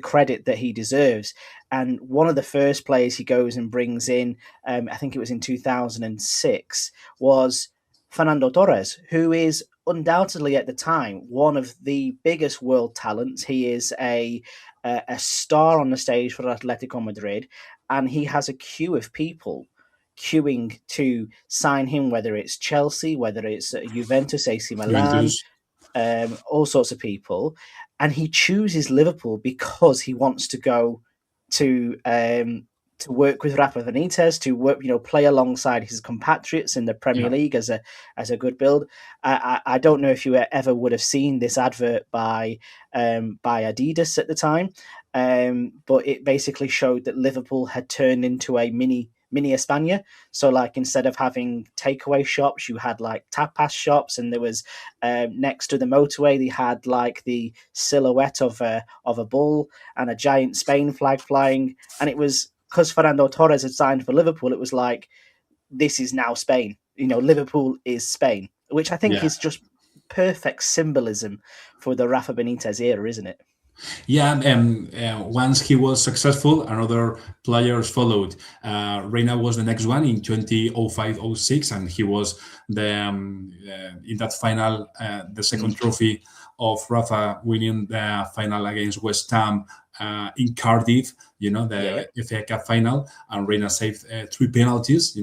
credit that he deserves. And one of the first players he goes and brings in, I think it was in 2006, was Fernando Torres, who is undoubtedly at the time one of the biggest world talents. He is a star on the stage for Atletico Madrid, and he has a queue of people queuing to sign him, whether it's Chelsea, whether it's Juventus, AC Milan, all sorts of people. and he chooses Liverpool because he wants to go to work with Rafa Benitez, to work, play alongside his compatriots in the Premier Yeah. League as a good build. I don't know if you ever would have seen this advert by Adidas at the time, but it basically showed that Liverpool had turned into a mini España. So, like, instead of having takeaway shops, you had like tapas shops, and there was next to the motorway they had like the silhouette of a bull and a giant Spain flag flying, and it was because Fernando Torres had signed for Liverpool. It was like, this is now Spain. Liverpool is Spain, which I think Yeah. is just perfect symbolism for the Rafa Benitez era, isn't it? Yeah, once he was successful, another players followed. Reina was the next one in 2005-06, and he was in that final, the second trophy of Rafa, winning the final against West Ham in Cardiff. The FA Cup final, and Reina saved 3 penalties.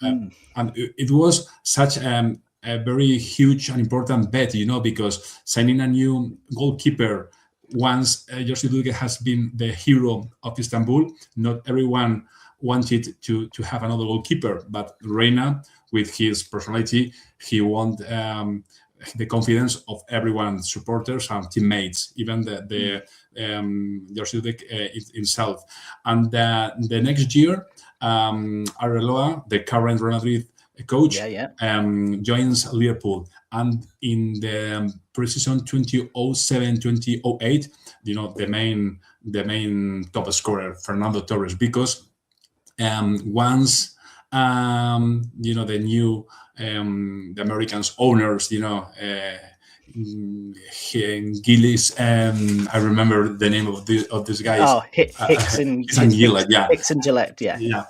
And it was such a very huge and important bet. Because signing a new goalkeeper. Once Sergio Andres has been the hero of Istanbul, not everyone wanted to have another goalkeeper, but Reina, with his personality, he won the confidence of everyone's supporters and teammates, even the Sergio Andres himself. And the next year, Arbeloa, the current Real Madrid coach, joins Liverpool, and in the pre-season 2007-2008, the main top scorer, Fernando Torres, because once the new the Americans owners, Gillis, I remember the name of this guy. Oh, Hicks and Gillett, yeah. Hicks and Gillette, yeah. Yeah,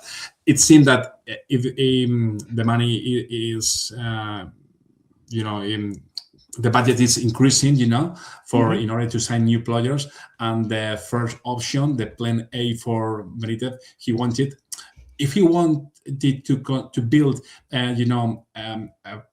it seemed that if the money is, the budget is increasing, in order to sign new players, and the first option, the plan A for Benitez, if he wanted to build, a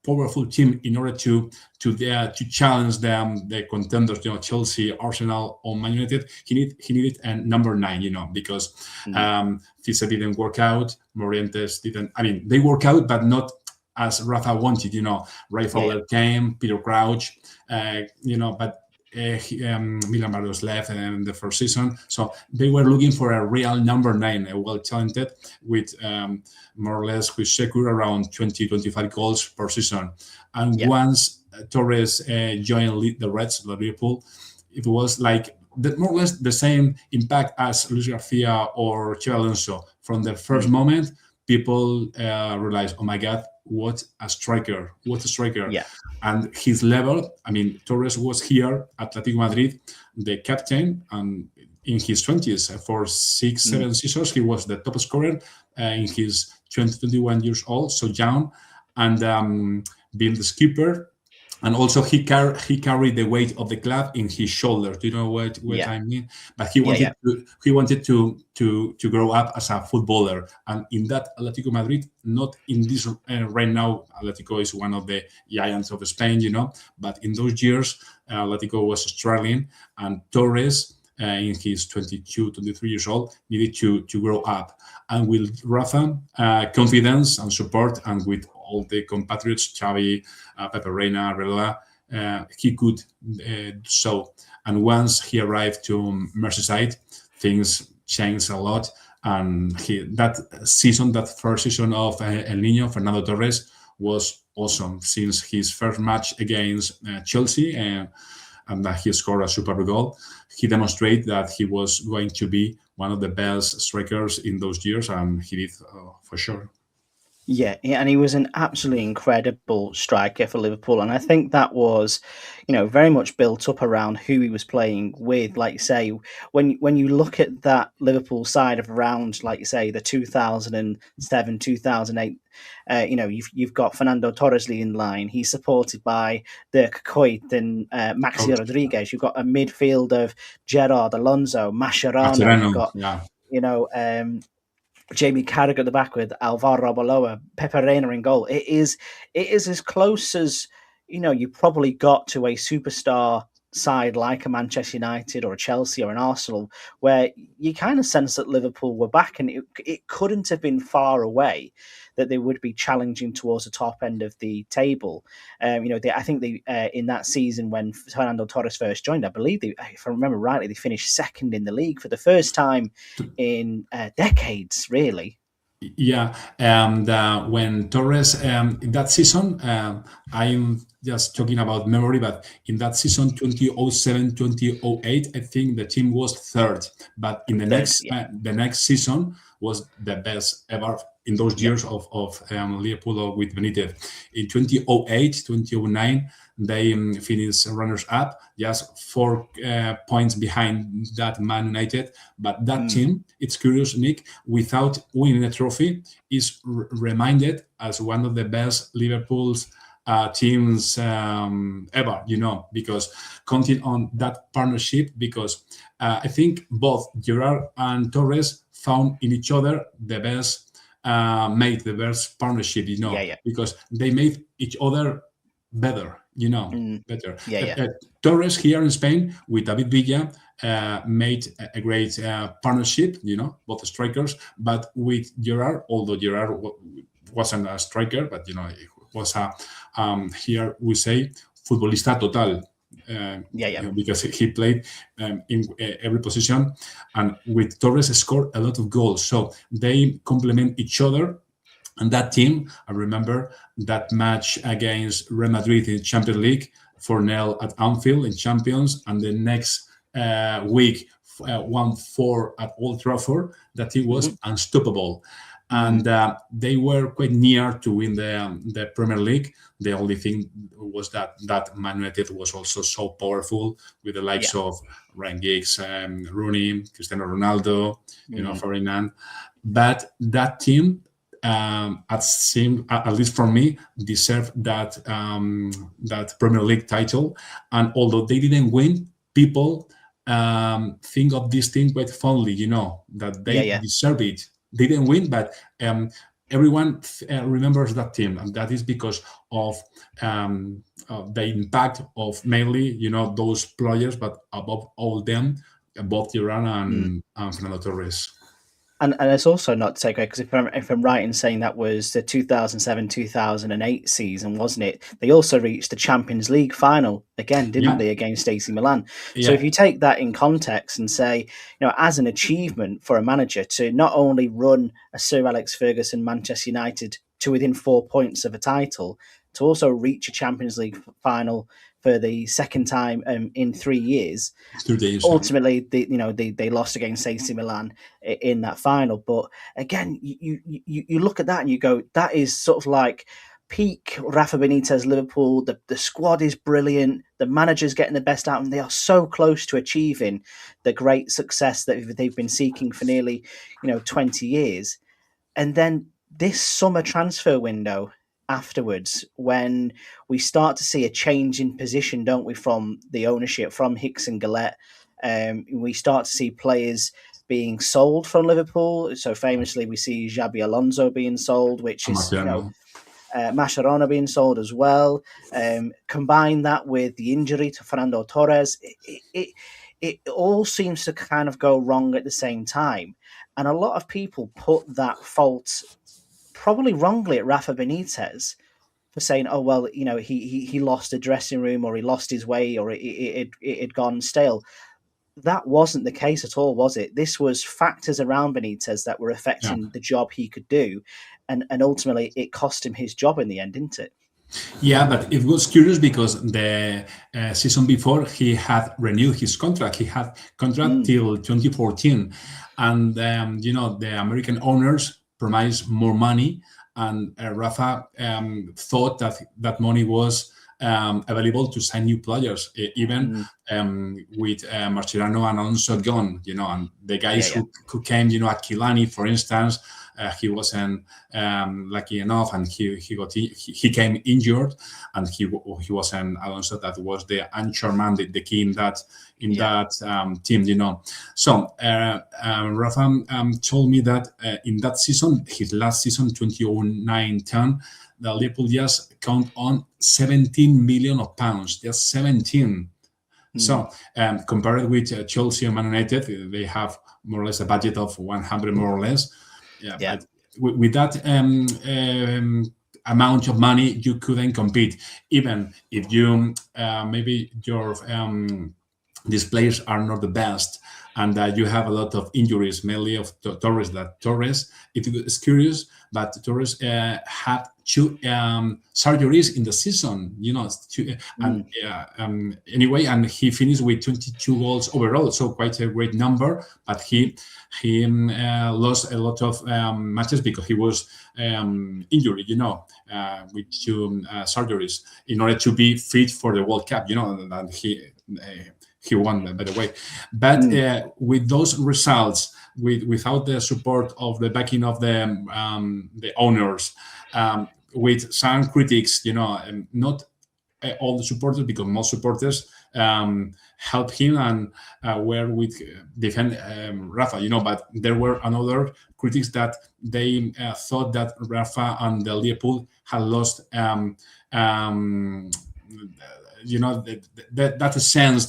powerful team in order to challenge the contenders, Chelsea, Arsenal, or Man United, he needed a number 9, because Fisa didn't work out, Morientes didn't. I mean, they work out, but not as Rafa wanted. Ray Fowler came, Peter Crouch, but. Milan Barrios left in the first season, so they were looking for a real number 9, a well-talented, with more or less who secure around 20-25 goals per season. And once Torres joined the Reds, the Liverpool, it was like more or less the same impact as Luis Garcia or Xabi Alonso. From the first moment, people realized, oh my God, what a striker. Yeah. And his level, I mean, Torres was here at Atletico Madrid, the captain, and in his 20s, for 6-7 seasons, he was the top scorer in his 21 years old, so young, and being the skipper. And also he carried the weight of the club in his shoulders. Do you know what I mean? But he wanted to grow up as a footballer. And in that Atletico Madrid, not in this right now, Atletico is one of the giants of Spain, But in those years, Atletico was struggling, and Torres, in his 22, 23 years old, needed to grow up. And with Rafa, confidence and support, and with all the compatriots, Xabi, Pepe Reina, Arbeloa, he could so. And once he arrived to Merseyside, things changed a lot. And that first season of El Niño, Fernando Torres, was awesome. Since his first match against Chelsea, and that he scored a super goal, he demonstrated that he was going to be one of the best strikers in those years, and he did for sure. Yeah, and he was an absolutely incredible striker for Liverpool, and I think that was, very much built up around who he was playing with. Like you say, when you look at that Liverpool side of around, like you say, the 2007, 2008, you've got Fernando Torres leading line. He's supported by Dirk Kuyt and Maxi Rodriguez. You've got a midfield of Gerrard, Alonso, Mascherano. You've got, Jamie Carragher at the back with Alvaro Arbeloa, Pepe Reina in goal. It is as close as you probably got to a superstar side like a Manchester United or a Chelsea or an Arsenal, where you kind of sense that Liverpool were back, and it couldn't have been far away that they would be challenging towards the top end of the table. I think they in that season when Fernando Torres first joined, I believe if I remember rightly, they finished second in the league for the first time in decades, really. Yeah, and when Torres in that season, I'm just talking about memory, but in that season 2007-2008, I think the team was third. But in the next season was the best ever in those years of Liverpool with Benitez. In 2008-2009, they finished runners up, just 4 points behind that Man United. But that team, it's curious, Nick, without winning a trophy, is reminded as one of the best Liverpool's teams ever, because counting on that partnership, because I think both Gerrard and Torres found in each other the best made the best partnership, because they made each other better, better. Torres here in Spain with David Villa made a great partnership, both strikers, but with Gerrard, although Gerrard wasn't a striker, but, it was a, here we say, futbolista total. Because he played in every position, and with Torres scored a lot of goals, so they complement each other. And that team, I remember that match against Real Madrid in Champions League, 4-0 at Anfield in Champions, and the next week 1-4 at Old Trafford. That team was unstoppable. And they were quite near to win the Premier League. The only thing was that Man United was also so powerful with the likes of Ryan Giggs, Rooney, Cristiano Ronaldo, Ferdinand. But that team, at least for me, deserved that Premier League title. And although they didn't win, people think of this team quite fondly, that they deserve it. They didn't win, but everyone remembers that team, and that is because of the impact of mainly, those players, but above all them, both Gerrard and Fernando Torres. And it's also not to take away, because if I'm right in saying that was the 2007-2008 season, wasn't it? They also reached the Champions League final again, didn't they, against AC Milan? So if you take that in context and say, as an achievement for a manager to not only run a Sir Alex Ferguson Manchester United to within 4 points of a title, to also reach a Champions League final for the second time in 3 years. Ultimately, they lost against AC Milan in that final. But again, you look at that and you go, that is sort of like peak Rafa Benitez Liverpool. The squad is brilliant. The manager's getting the best out, and they are so close to achieving the great success that they've been seeking for nearly 20 years. And then this summer transfer window afterwards, when we start to see a change in position, don't we, from the ownership, from Hicks and Gillett, we start to see players being sold from Liverpool. So famously, we see Xabi Alonso being sold, which is Mascherano being sold as well. Combine that with the injury to Fernando Torres, it all seems to kind of go wrong at the same time, and a lot of people put that fault, probably wrongly, at Rafa Benitez for saying, oh, well, he lost a dressing room, or he lost his way, or it had gone stale. That wasn't the case at all, was it? This was factors around Benitez that were affecting the job he could do. And ultimately, it cost him his job in the end, didn't it? Yeah, but it was curious because the season before, he had renewed his contract. He had contract till 2014. And, the American owners promised more money, and Rafa thought that money was available to sign new players, even with Mascherano and Alonso gone, and the guys who came, Aquilani, for instance, he wasn't lucky enough, and he came injured, and he wasn't Alonso. That was the anchor man, the key in that team, So Rafa told me that in that season, his last season, 2009-10, the Liverpool just count on 17 million of pounds, just 17. So compared with Chelsea and Man United, they have more or less a budget of 100 more or less. Yeah, Yeah. but with that amount of money, you couldn't compete. Even if you maybe your these players are not the best, and you have a lot of injuries, mainly of Torres. That Torres, it is curious, but Torres had two surgeries in the season, and anyway, and he finished with 22 goals overall, so quite a great number. But he lost a lot of matches because he was injured, with two surgeries in order to be fit for the World Cup, and he won, by the way. But with those results, without the support of the backing of the owners, with some critics, not all the supporters, because most supporters help him and were with defend Rafa, but there were another critics that they thought that Rafa and the Liverpool had lost that sense,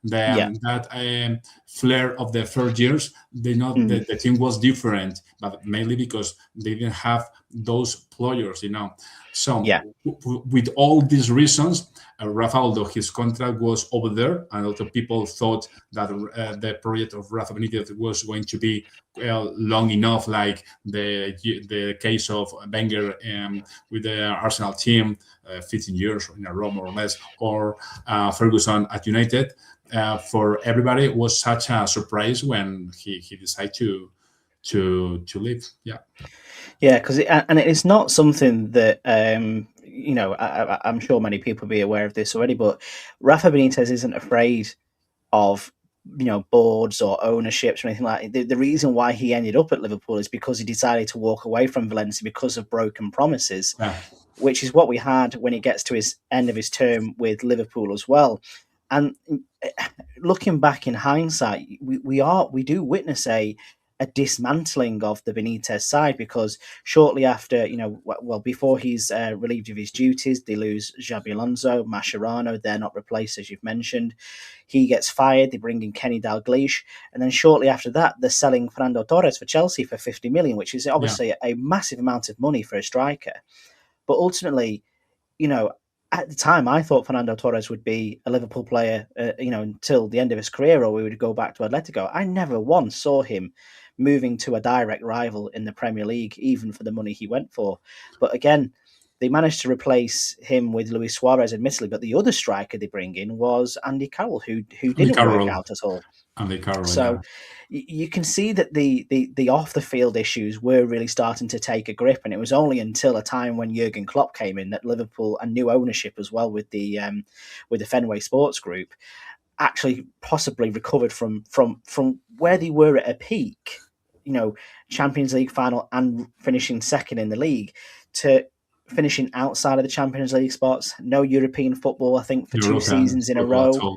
that flair of the first years. The team was different, but mainly because they didn't have those players, So with all these reasons, Rafa, although his contract was over there, and a lot of people thought that the project of Rafa Benitez was going to be long enough, like the case of Wenger with the Arsenal team, 15 years in a row, more or less, or Ferguson at United. For everybody, it was such a surprise when he decided to leave. Yeah, because it's not something that I'm sure many people will be aware of this already, but Rafa Benitez isn't afraid of boards or ownerships or anything like that. The reason why he ended up at Liverpool is because he decided to walk away from Valencia because of broken promises, which is what we had when he gets to his end of his term with Liverpool as well. And looking back in hindsight, we do witness a dismantling of the Benitez side, because shortly after, before he's relieved of his duties, they lose Xabi Alonso, Mascherano, they're not replaced, as you've mentioned. He gets fired, they bring in Kenny Dalglish, and then shortly after that, they're selling Fernando Torres for Chelsea for 50 million, which is obviously a massive amount of money for a striker. But ultimately, at the time, I thought Fernando Torres would be a Liverpool player, until the end of his career, or we would go back to Atletico. I never once saw him moving to a direct rival in the Premier League, even for the money he went for. But again, they managed to replace him with Luis Suarez, admittedly, but the other striker they bring in was Andy Carroll, who didn't work out at all. Andy Carroll, so you can see that the off the field issues were really starting to take a grip, and it was only until a time when Jurgen Klopp came in that Liverpool, and new ownership as well with the Fenway Sports Group, actually possibly recovered from where they were at a peak, Champions League final and finishing second in the league, to finishing outside of the Champions League spots. No European football, I think, for 2 seasons in a row.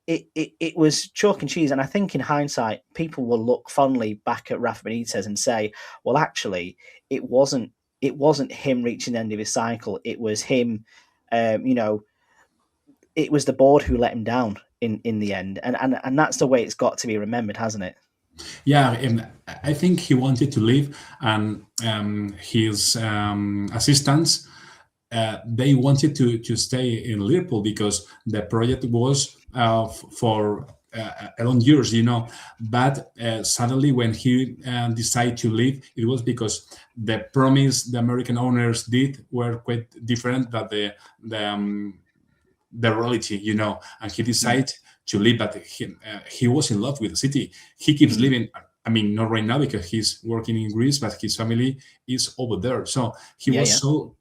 It was chalk and cheese, and I think in hindsight, people will look fondly back at Rafa Benitez and say, well, actually, it wasn't him reaching the end of his cycle. It was him, it was the board who let him down in the end, and that's the way it's got to be remembered, hasn't it? Yeah, and I think he wanted to leave, and his assistants, they wanted to stay in Liverpool because the project was for a long years, But suddenly, when he decided to leave, it was because the promise the American owners did were quite different than the reality, And he decided to leave, but he was in love with the city. He keeps living. I mean, not right now because he's working in Greece, but his family is over there. So he was so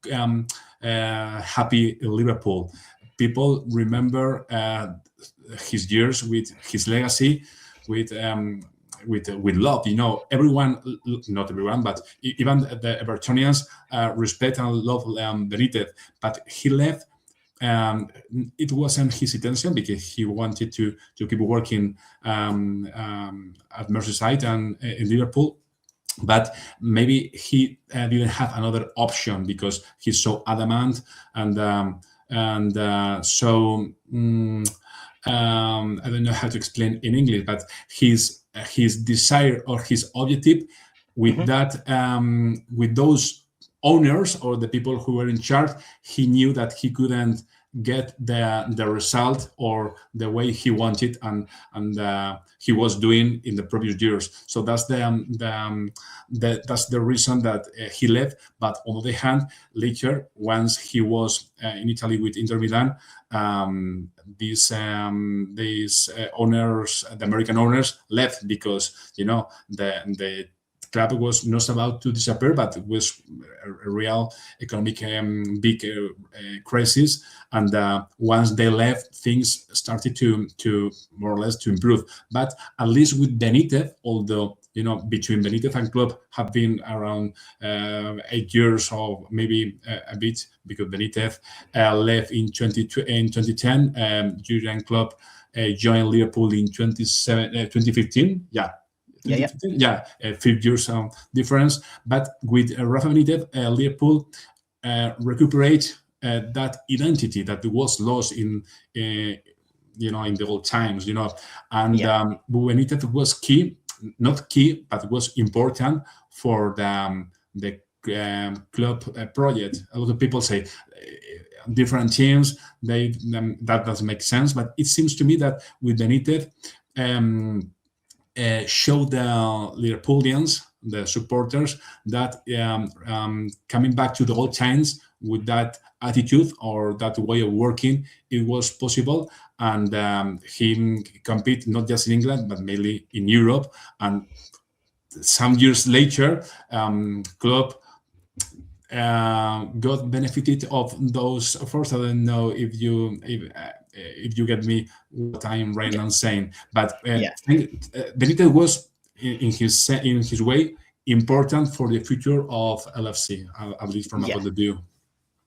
happy in Liverpool. People remember his years with his legacy, with love. Everyone, not everyone, but even the Evertonians respect and love Benitez. But he left. It wasn't his intention because he wanted to keep working at Merseyside and in Liverpool, but maybe he didn't have another option because he's so adamant and and I don't know how to explain in English, but his desire or his objective with that with those owners or the people who were in charge, he knew that he couldn't get the result or the way he wanted and he was doing in the previous years. So that's that's the reason that he left. But on the other hand, later, once he was in Italy with Inter Milan, these owners, the American owners, left because the club was not about to disappear, but it was a real economic big crisis. And once they left, things started to more or less to improve. But at least with Benitez, although between Benitez and club have been around 8 years or maybe a bit, because Benitez left in 2010. Jurgen Klopp joined Liverpool in 2015. Yeah, 5 years difference. But with Rafa Benitez, Liverpool recuperate that identity that was lost in in the old times. And Benitez was key, not key, but was important for the club project. A lot of people say different teams, that doesn't make sense, but it seems to me that with Benitez, show the Liverpoolians, the supporters, that coming back to the old times with that attitude or that way of working, it was possible. And he compete not just in England, but mainly in Europe. And some years later, club got benefited of those efforts. I don't know if you get me what I'm right now saying, but Benitez was in his way important for the future of LFC, at least from my point of view.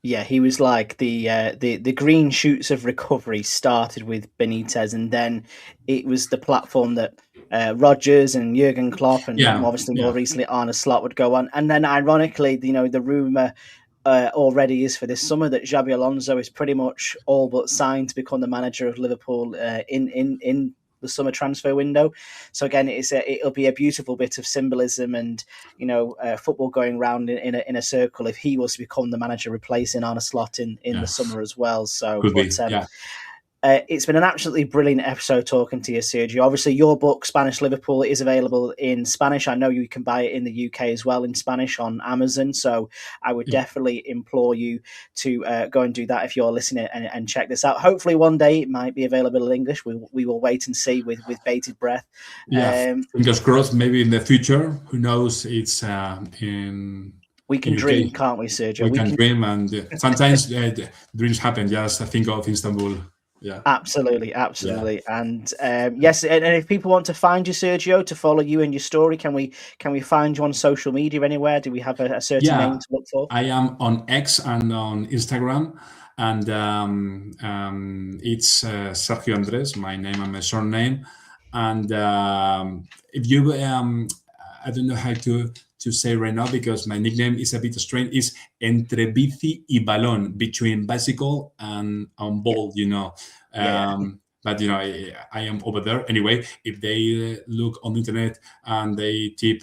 Yeah, he was like the green shoots of recovery started with Benitez, and then it was the platform that Rodgers and Jurgen Klopp and obviously more recently Arne Slot would go on. And then ironically, the rumour already is for this summer that Xabi Alonso is pretty much all but signed to become the manager of Liverpool in the summer transfer window. So again, it'll be a beautiful bit of symbolism and football going round in a circle if he was to become the manager replacing Arne Slot in the summer as well. So it's been an absolutely brilliant episode talking to you, Sergio. Obviously, your book, Spanish Liverpool, is available in Spanish. I know you can buy it in the UK as well in Spanish on Amazon. So I would definitely implore you to go and do that if you're listening and check this out. Hopefully one day it might be available in English. We will wait and see with bated breath. Fingers crossed, maybe in the future. Who knows? It's in... We can dream, can't we, Sergio? We can dream, and sometimes dreams happen. Just think of Istanbul. Yeah, absolutely. And yes, and if people want to find you, Sergio, to follow you and your story, can we find you on social media anywhere? Do we have a certain name to look for? I am on X and on Instagram, and it's Sergio Andres, my name and my surname. And if you I don't know how to say right now because my nickname is a bit strange, is Entre Bici y Balón, between bicycle and ball, But I am over there anyway. If they look on the internet and they type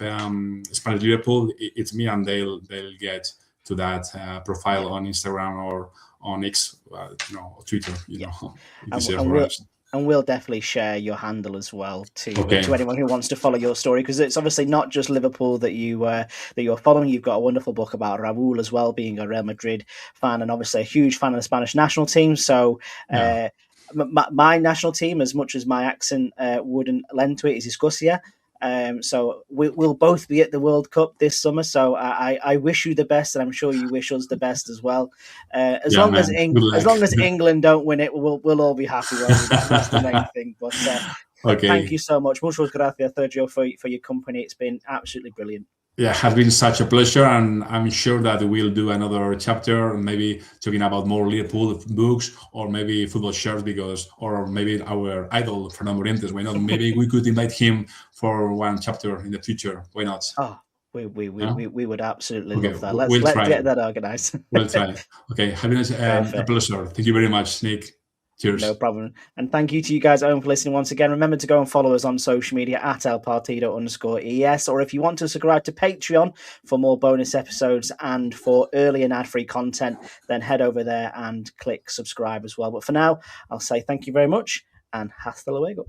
Spanish Liverpool, it's me, and they'll get to that profile on Instagram or on X, or Twitter. And we'll definitely share your handle as well to anyone who wants to follow your story, because it's obviously not just Liverpool that you're following. You've got a wonderful book about Raúl as well, being a Real Madrid fan and obviously a huge fan of the Spanish national team. So my national team, as much as my accent wouldn't lend to it, is Escocia. So we'll both be at the World Cup this summer. So I wish you the best, and I'm sure you wish us the best as well. As long as England don't win it, we'll all be happy. That's the main thing. But thank you so much. Muchas gracias, Sergio, for your company. It's been absolutely brilliant. Yeah, it has been such a pleasure, and I'm sure that we'll do another chapter, maybe talking about more Liverpool books or maybe football shirts, or maybe our idol Fernando. Why not? Maybe we could invite him for one chapter in the future. Why not? Oh, Yeah? We would absolutely Okay, love that. we'll Let's try. get that organised. We'll try. Okay, happiness, a Perfect. pleasure. Thank you very much, Nick. No Cheers. problem. And thank you to you guys at home for listening once again. Remember to go and follow us on social media at @elpartido_es. Or if you want to subscribe to Patreon for more bonus episodes and for early and ad-free content, then head over there and click subscribe as well. But for now, I'll say thank you very much and hasta luego.